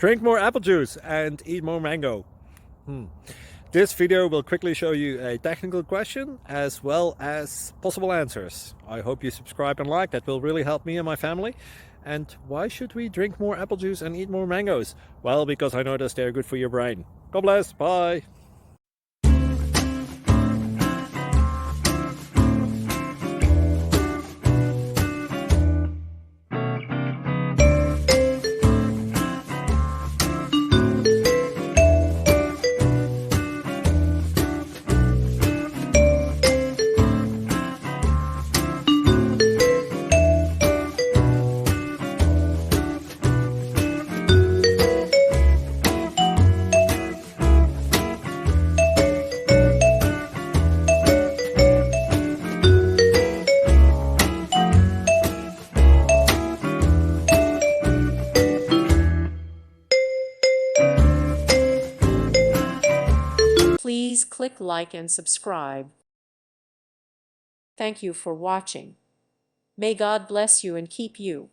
Drink more apple juice and eat more mango. This video will quickly show you a technical question as well as possible answers. I hope you subscribe and like, that will really help me and my family. And why should we drink more apple juice and eat more mangoes? Well, because I noticed they're good for your brain. God bless, bye! Please click like and subscribe. Thank you for watching. May God bless you and keep you.